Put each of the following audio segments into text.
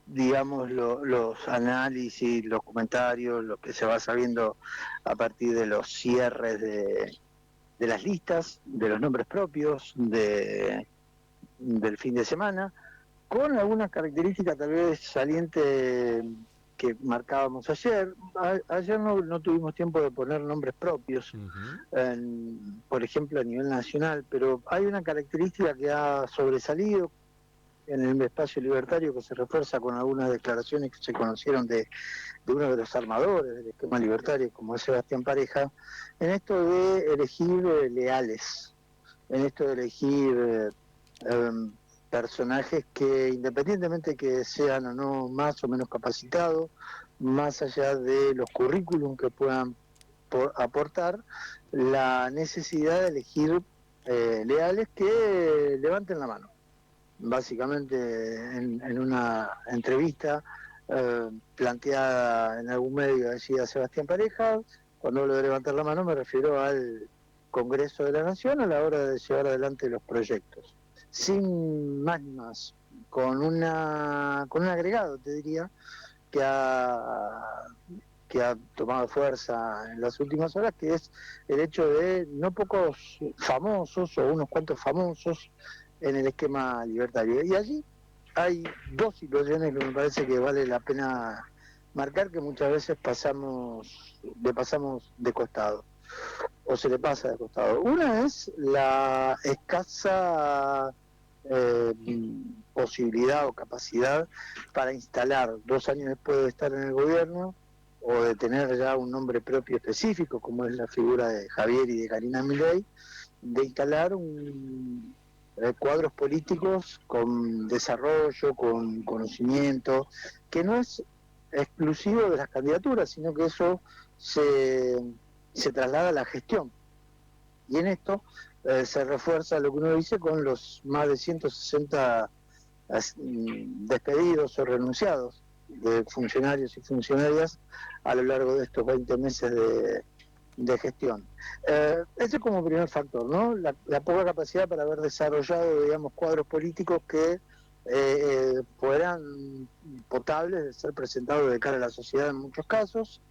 digamos, los análisis, los comentarios, lo que se va sabiendo a partir de los cierres de las listas, de los nombres propios, del fin de semana, con algunas características tal vez salientes que marcábamos ayer. Ayer no tuvimos tiempo de poner nombres propios, por ejemplo a nivel nacional, pero hay una característica que ha sobresalido en el espacio libertario, que se refuerza con algunas declaraciones que se conocieron de uno de los armadores del esquema libertario, como es Sebastián Pareja, en esto de elegir leales, en esto de elegir personajes que, independientemente que sean o no más o menos capacitados, más allá de los currículum que puedan aportar, la necesidad de elegir leales que levanten la mano. Básicamente en una entrevista planteada en algún medio, decía Sebastián Pareja, cuando hablo de levantar la mano me refiero al Congreso de la Nación a la hora de llevar adelante los proyectos. Sin más ni más, con un agregado, te diría, que ha tomado fuerza en las últimas horas, que es el hecho de no pocos famosos o unos cuantos famosos en el esquema libertario. Y allí hay dos situaciones que me parece que vale la pena marcar, que muchas veces le pasamos de costado, o se le pasa de costado. Una es la escasa eh, posibilidad o capacidad para instalar 2 años después de estar en el gobierno o de tener ya un nombre propio específico, como es la figura de Javier y de Karina Milei, de instalar cuadros políticos con desarrollo, con conocimiento, que no es exclusivo de las candidaturas, sino que eso se traslada a la gestión. Y en esto se refuerza lo que uno dice con los más de 160 despedidos o renunciados de funcionarios y funcionarias a lo largo de estos 20 meses de gestión. Ese es como primer factor, ¿no? La poca capacidad para haber desarrollado, digamos, cuadros políticos que fueran potables de ser presentados de cara a la sociedad en muchos casos,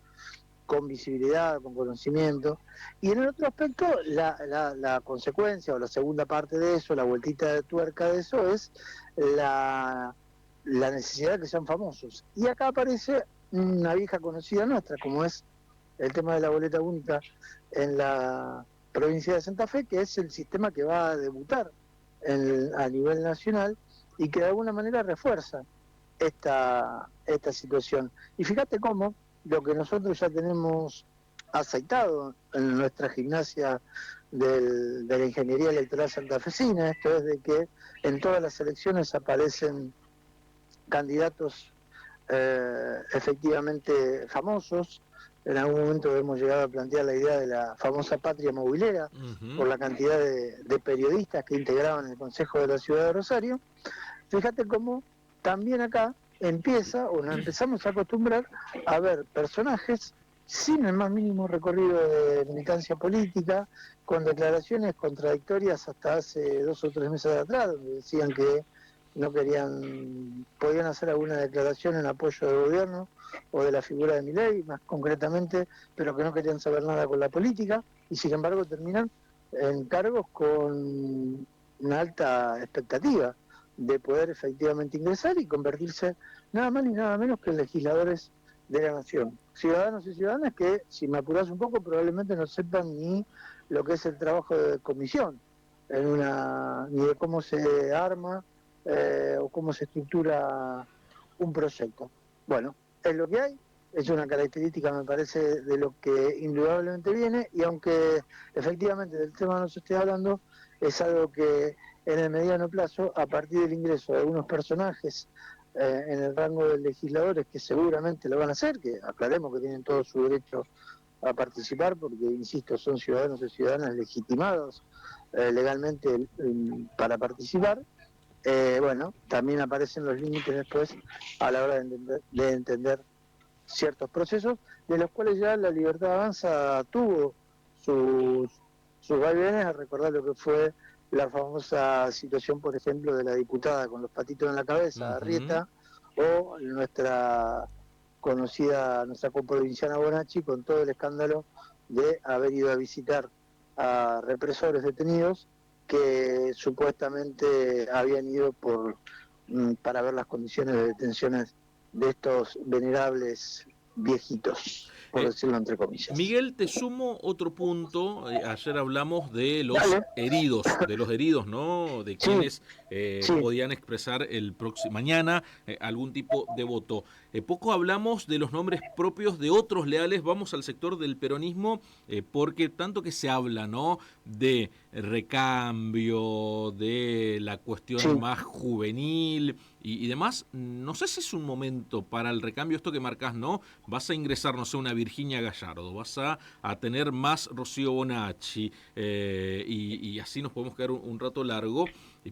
con visibilidad, con conocimiento. Y en el otro aspecto, la consecuencia o la segunda parte de eso, la vueltita de tuerca de eso, es la necesidad de que sean famosos. Y acá aparece una vieja conocida nuestra, como es el tema de la boleta única en la provincia de Santa Fe, que es el sistema que va a debutar a nivel nacional y que de alguna manera refuerza esta situación. Y fíjate cómo lo que nosotros ya tenemos aceitado en nuestra gimnasia de la ingeniería electoral santafesina, esto es de que en todas las elecciones aparecen candidatos efectivamente famosos. En algún momento hemos llegado a plantear la idea de la famosa patria movilera, por la cantidad de periodistas que integraban el Consejo de la Ciudad de Rosario. Fíjate cómo también acá empieza, o nos empezamos a acostumbrar a ver personajes sin el más mínimo recorrido de militancia política, con declaraciones contradictorias hasta hace 2 o 3 meses atrás, donde decían que no podían hacer alguna declaración en apoyo del gobierno o de la figura de Milei, más concretamente, pero que no querían saber nada con la política, y sin embargo terminan en cargos con una alta expectativa de poder efectivamente ingresar y convertirse nada más ni nada menos que en legisladores de la nación. Ciudadanos y ciudadanas que, si me apuras un poco, probablemente no sepan ni lo que es el trabajo de comisión, ni de cómo se arma o cómo se estructura un proyecto. Bueno, es lo que hay, es una característica, me parece, de lo que indudablemente viene, y aunque efectivamente del tema no se esté hablando, es algo que en el mediano plazo, a partir del ingreso de algunos personajes en el rango de legisladores que seguramente lo van a hacer, que aclaremos que tienen todo su derecho a participar, porque, insisto, son ciudadanos y ciudadanas legitimados legalmente para participar. Bueno, también aparecen los límites después a la hora de entender ciertos procesos, de los cuales ya la Libertad Avanza tuvo sus vaivenes, a recordar lo que fue la famosa situación, por ejemplo, de la diputada con los patitos en la cabeza, Arrieta, o nuestra coprovinciana Bonacci, con todo el escándalo de haber ido a visitar a represores detenidos que supuestamente habían ido para ver las condiciones de detenciones de estos venerables viejitos, por decirlo entre comillas. Miguel, te sumo otro punto. Ayer hablamos de los Dale. heridos, ¿no? De quienes podían expresar mañana algún tipo de voto. Poco hablamos de los nombres propios de otros leales. Vamos al sector del peronismo, porque tanto que se habla, ¿no? De recambio, de la cuestión más juvenil y demás. No sé si es un momento para el recambio, esto que marcás, ¿no? Vas a ingresar, no sé, una Virginia Gallardo, vas a tener más Rocío Bonacci, y así nos podemos quedar un rato largo,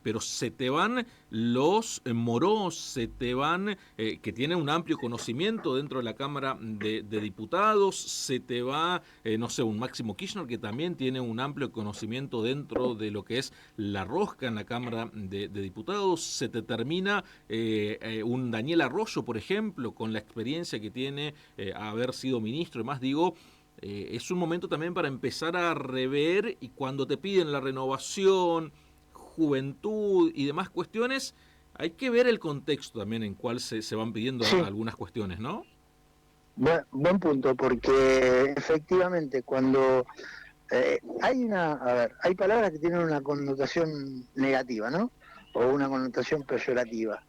pero se te van los Morós, se te van, que tienen un amplio conocimiento dentro de la Cámara de Diputados, se te va, no sé, un Máximo Kirchner que también tiene un amplio conocimiento dentro de lo que es la rosca en la Cámara de Diputados, se te termina un Daniel Arroyo, por ejemplo, con la experiencia que tiene haber sido ministro y más, digo, es un momento también para empezar a rever, y cuando te piden la renovación, juventud y demás cuestiones, hay que ver el contexto también en cual se van pidiendo algunas cuestiones, ¿no? Buen punto, porque efectivamente cuando hay palabras que tienen una connotación negativa, ¿no? O una connotación peyorativa.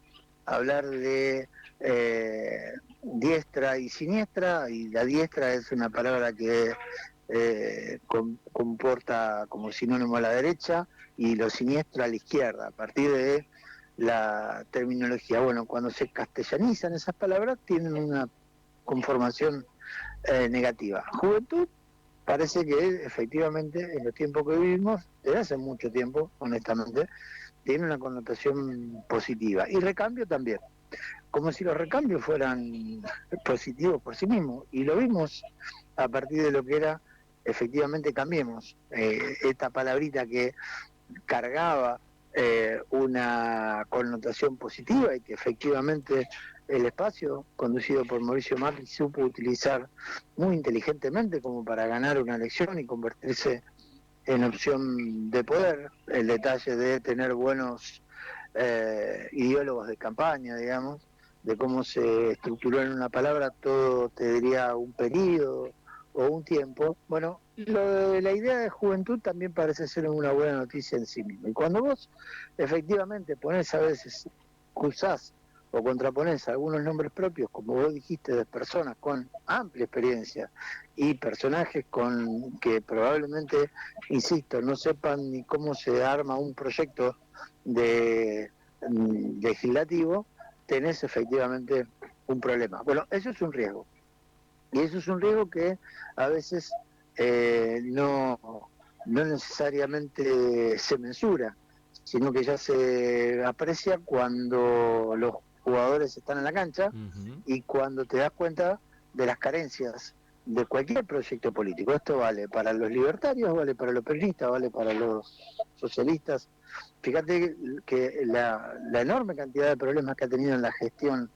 Hablar de diestra y siniestra, y la diestra es una palabra que comporta como sinónimo a la derecha, y lo siniestro a la izquierda, a partir de la terminología. Bueno, cuando se castellanizan esas palabras, tienen una conformación negativa. Juventud parece que efectivamente en los tiempos que vivimos, desde hace mucho tiempo, honestamente, tiene una connotación positiva. Y recambio también, como si los recambios fueran positivos por sí mismos. Y lo vimos a partir de lo que era efectivamente Cambiemos, esta palabrita que cargaba una connotación positiva, y que efectivamente el espacio conducido por Mauricio Macri supo utilizar muy inteligentemente como para ganar una elección y convertirse en opción de poder. El detalle de tener buenos ideólogos de campaña, digamos, de cómo se estructuró en una palabra todo, te diría, un periodo o un tiempo. Bueno, lo de la idea de juventud también parece ser una buena noticia en sí mismo. Y cuando vos efectivamente ponés a veces, cruzás o contraponés algunos nombres propios, como vos dijiste, de personas con amplia experiencia y personajes que probablemente, insisto, no sepan ni cómo se arma un proyecto legislativo, tenés efectivamente un problema. Bueno, eso es un riesgo. Y eso es un riesgo que a veces no necesariamente se mensura, sino que ya se aprecia cuando los jugadores están en la cancha y cuando te das cuenta de las carencias de cualquier proyecto político. Esto vale para los libertarios, vale para los peronistas, vale para los socialistas. Fíjate que la enorme cantidad de problemas que ha tenido en la gestión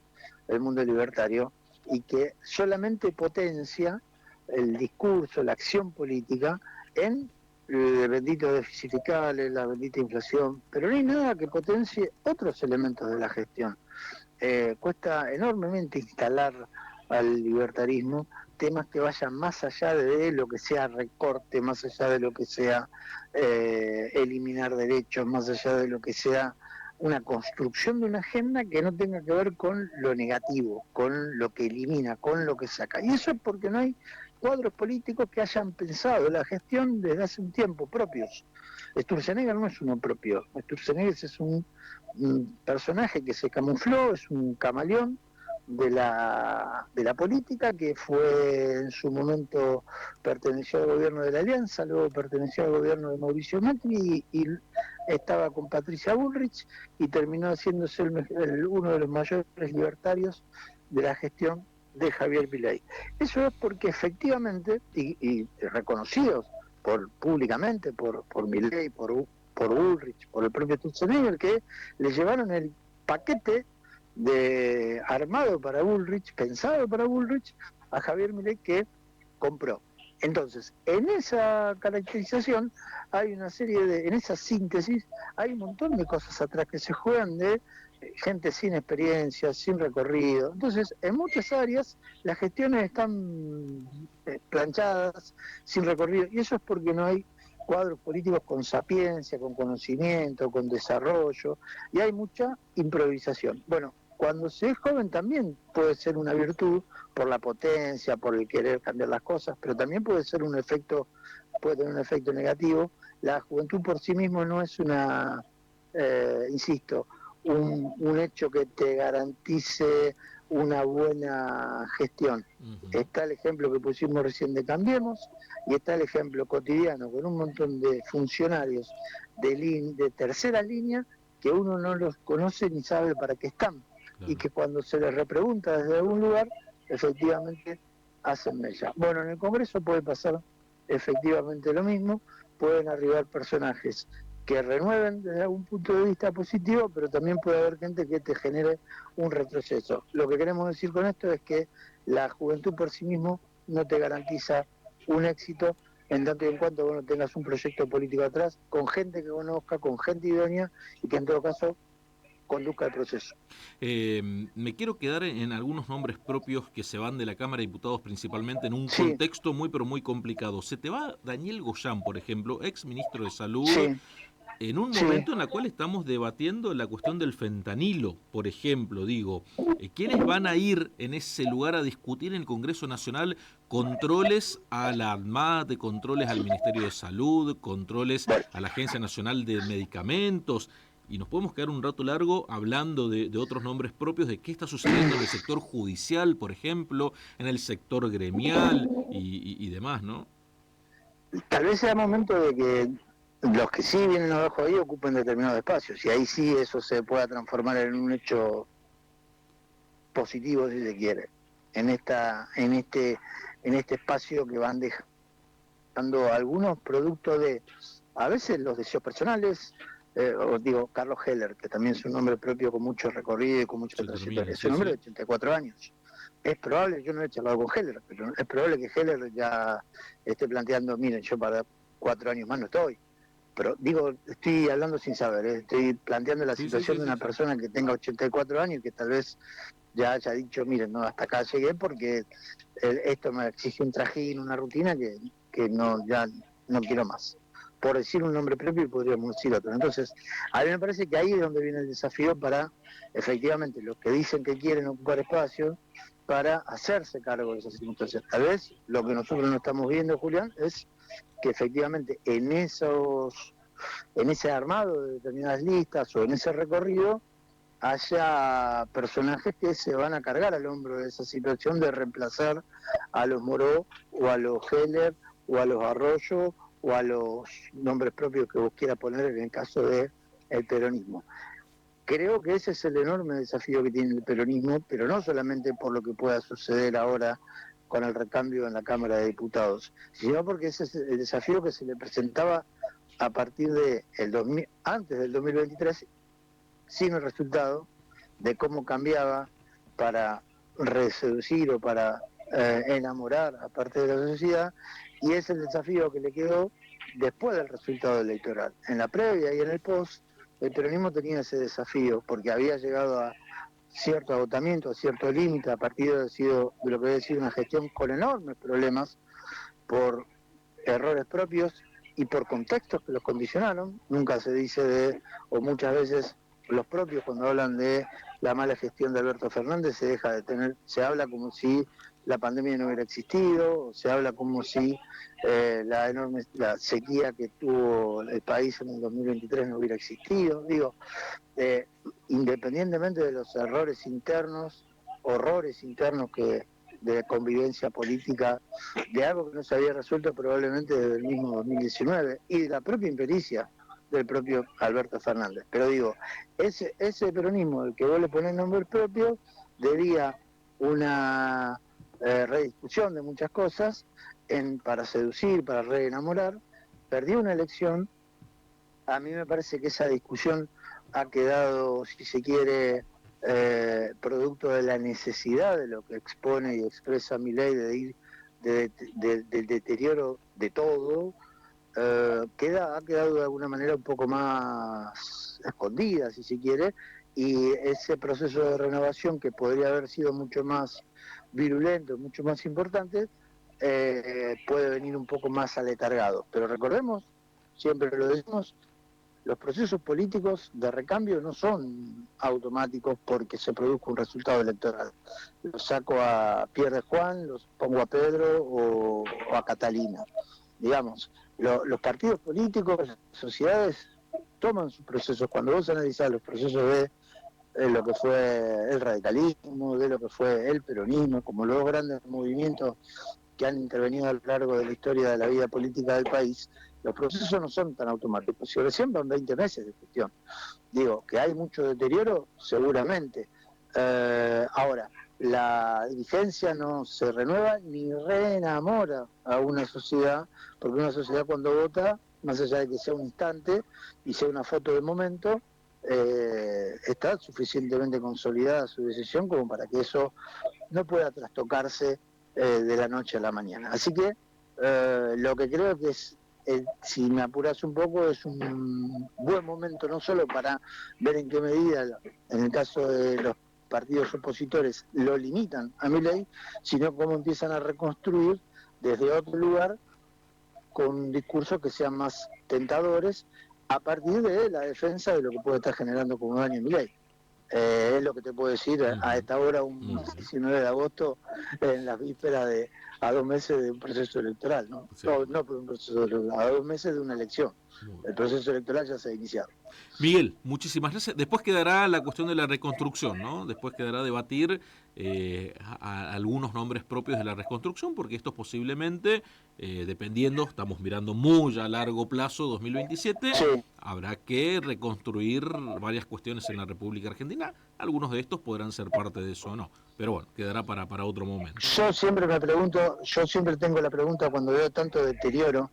el mundo libertario, y que solamente potencia el discurso, la acción política en el bendito déficit fiscal, la bendita inflación, pero no hay nada que potencie otros elementos de la gestión. Cuesta enormemente instalar al libertarismo temas que vayan más allá de lo que sea recorte, más allá de lo que sea eliminar derechos, más allá de lo que sea una construcción de una agenda que no tenga que ver con lo negativo, con lo que elimina, con lo que saca. Y eso es porque no hay cuadros políticos que hayan pensado la gestión desde hace un tiempo propios. Sturzenegger no es uno propio, Sturzenegger es un personaje que se camufló, es un camaleón de la política, que fue en su momento, perteneció al gobierno de la Alianza, luego perteneció al gobierno de Mauricio Macri y estaba con Patricia Bullrich, y terminó haciéndose uno de los mayores libertarios de la gestión de Javier Milei. Eso es porque efectivamente, y reconocidos públicamente por Milei, por por Bullrich, por el propio Sturzenegger, que le llevaron el paquete de armado para Bullrich, pensado para Bullrich, a Javier Milei, que compró. Entonces, en esa caracterización hay una serie de, en esa síntesis, hay un montón de cosas atrás que se juegan de gente sin experiencia, sin recorrido. Entonces, en muchas áreas las gestiones están planchadas, sin recorrido, y eso es porque no hay cuadros políticos con sapiencia, con conocimiento, con desarrollo, y hay mucha improvisación. Bueno, cuando se es joven también puede ser una virtud por la potencia, por el querer cambiar las cosas, pero también puede ser un efecto, puede tener un efecto negativo. La juventud por sí mismo no es una, insisto, un hecho que te garantice una buena gestión. Está el ejemplo que pusimos recién de Cambiemos, y está el ejemplo cotidiano con un montón de funcionarios de tercera línea que uno no los conoce ni sabe para qué están, y que cuando se les repregunta desde algún lugar, efectivamente hacen mella. Bueno, en el Congreso puede pasar efectivamente lo mismo, pueden arribar personajes que renueven desde algún punto de vista positivo, pero también puede haber gente que te genere un retroceso. Lo que queremos decir con esto es que la juventud por sí mismo no te garantiza un éxito en tanto y en cuanto vos no tengas un proyecto político atrás, con gente que conozca, con gente idónea, y que en todo caso conduzca el proceso. Me quiero quedar en algunos nombres propios que se van de la Cámara de Diputados principalmente en un Sí, contexto muy pero muy complicado. Se te va Daniel Goyán, por ejemplo, ex ministro de Salud, sí, en un sí. momento en el cual estamos debatiendo la cuestión del fentanilo, por ejemplo, digo, ¿quiénes van a ir en ese lugar a discutir en el Congreso Nacional controles a la ANMAT, controles al Ministerio de Salud, controles Bueno, a la Agencia Nacional de Medicamentos? Y nos podemos quedar un rato largo hablando de otros nombres propios, de qué está sucediendo en el sector judicial, por ejemplo, en el sector gremial y demás, ¿no? tal vez sea momento de que los que sí vienen abajo ahí ocupen determinados espacios, y ahí sí eso se pueda transformar en un hecho positivo, si se quiere, en este espacio que van dejando algunos productos de, a veces los deseos personales, os digo, Carlos Heller, que también es un hombre propio con mucho recorrido y con mucha Se termina, trayectoria, es un sí, hombre de sí. 84 años. Es probable, yo no he charlado con Heller, pero es probable que Heller ya esté planteando, miren, yo para 4 años más no estoy. Pero digo, estoy hablando sin saber, estoy planteando la Sí, sí, situación sí, de sí, una sí. persona que tenga 84 años y que tal vez ya haya dicho, miren, no, hasta acá llegué porque esto me exige un trajín, una rutina que no, ya no quiero más. Por decir un nombre propio y podríamos decir otro. Entonces, a mí me parece que ahí es donde viene el desafío para, efectivamente, los que dicen que quieren ocupar espacio, para hacerse cargo de esas circunstancias. Tal vez lo que nosotros no estamos viendo, Julián, es que efectivamente en ese armado de determinadas listas o en ese recorrido haya personajes que se van a cargar al hombro de esa situación de reemplazar a los Moró o a los Heller o a los Arroyo o a los nombres propios que vos quieras poner en el caso de el peronismo. Creo que ese es el enorme desafío que tiene el peronismo, pero no solamente por lo que pueda suceder ahora con el recambio en la Cámara de Diputados, sino porque ese es el desafío que se le presentaba a partir de antes del 2023, sin el resultado de cómo cambiaba para reseducir o para enamorar a parte de la sociedad, y es el desafío que le quedó después del resultado electoral. En la previa y en el post, el peronismo tenía ese desafío porque había llegado a cierto agotamiento, a cierto límite, a partir de lo que había sido una gestión con enormes problemas por errores propios y por contextos que los condicionaron. Nunca se dice o muchas veces los propios cuando hablan de la mala gestión de Alberto Fernández se habla como si la pandemia no hubiera existido, o se habla como si la sequía que tuvo el país en el 2023 no hubiera existido. Digo, eh, independientemente de los errores internos, horrores internos de convivencia política, de algo que no se había resuelto probablemente desde el mismo 2019, y de la propia impericia del propio Alberto Fernández. Pero digo, ese peronismo, el que vos le ponés nombre propio, debía una rediscusión de muchas cosas para seducir, para reenamorar, perdió una elección a mí me parece que esa discusión ha quedado, si se quiere, producto de la necesidad de lo que expone y expresa Milei de ir del deterioro de todo, ha quedado de alguna manera un poco más escondida, si se quiere, y ese proceso de renovación que podría haber sido mucho más virulento, mucho más importante, puede venir un poco más aletargado. Pero recordemos, siempre lo decimos, los procesos políticos de recambio no son automáticos porque se produzca un resultado electoral. Los saco a Pierre de Juan, los pongo a Pedro o a Catalina. Digamos, los partidos políticos, las sociedades toman sus procesos. Cuando vos analizás los procesos de lo que fue el radicalismo, de lo que fue el peronismo, como los grandes movimientos que han intervenido a lo largo de la historia de la vida política del país, los procesos no son tan automáticos. Si recién van 20 meses de gestión. Digo, que hay mucho deterioro, seguramente. Ahora, la dirigencia no se renueva ni reenamora a una sociedad, porque una sociedad cuando vota, más allá de que sea un instante y sea una foto de momento, está suficientemente consolidada su decisión como para que eso no pueda trastocarse de la noche a la mañana. Así que lo que creo que es, si me apuras un poco, es un buen momento no solo para ver en qué medida, en el caso de los partidos opositores, lo limitan a Milei, sino cómo empiezan a reconstruir desde otro lugar con un discurso que sean más tentadores a partir de la defensa de lo que puede estar generando como daño Milei. Es lo que te puedo decir a esta hora, un 19 de agosto, en las vísperas de a 2 meses de un proceso electoral, ¿no? Sí. No por un proceso electoral, a 2 meses de una elección. El proceso electoral ya se ha iniciado. Miguel, muchísimas gracias. Después quedará la cuestión de la reconstrucción, ¿no? Después quedará debatir a algunos nombres propios de la reconstrucción, porque esto posiblemente, dependiendo, estamos mirando muy a largo plazo, 2027, sí, habrá que reconstruir varias cuestiones en la República Argentina. Algunos de estos podrán ser parte de eso o no. Pero bueno, quedará para otro momento. Yo siempre tengo la pregunta cuando veo tanto deterioro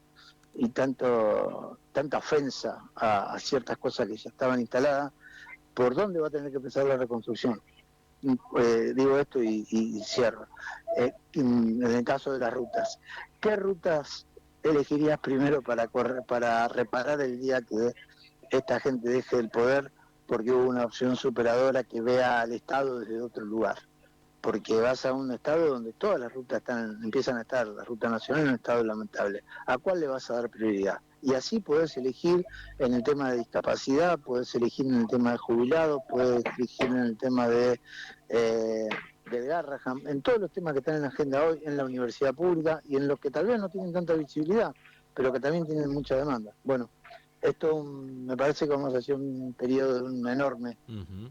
y tanta ofensa a ciertas cosas que ya estaban instaladas, ¿por dónde va a tener que empezar la reconstrucción? Digo esto y cierro. En el caso de las rutas, ¿qué rutas elegirías primero para reparar el día que esta gente deje el poder porque hubo una opción superadora que vea al Estado desde otro lugar? Porque vas a un estado donde todas las rutas empiezan a estar, la ruta nacional en un estado lamentable. ¿A cuál le vas a dar prioridad? Y así podés elegir en el tema de discapacidad, podés elegir en el tema de jubilados, podés elegir en el tema del Garraham, en todos los temas que están en la agenda hoy, en la universidad pública y en los que tal vez no tienen tanta visibilidad, pero que también tienen mucha demanda. Bueno, esto me parece que vamos a hacer un periodo de un enorme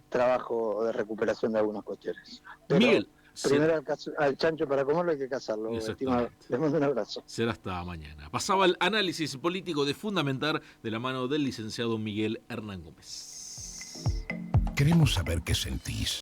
trabajo de recuperación de algunas cuestiones. Pero Miguel, primero al chancho para comerlo hay que cazarlo, estimado. Les mando un abrazo. Será hasta mañana. Pasaba el análisis político de Fundamentar de la mano del licenciado Miguel Hernán Gómez. Queremos saber qué sentís.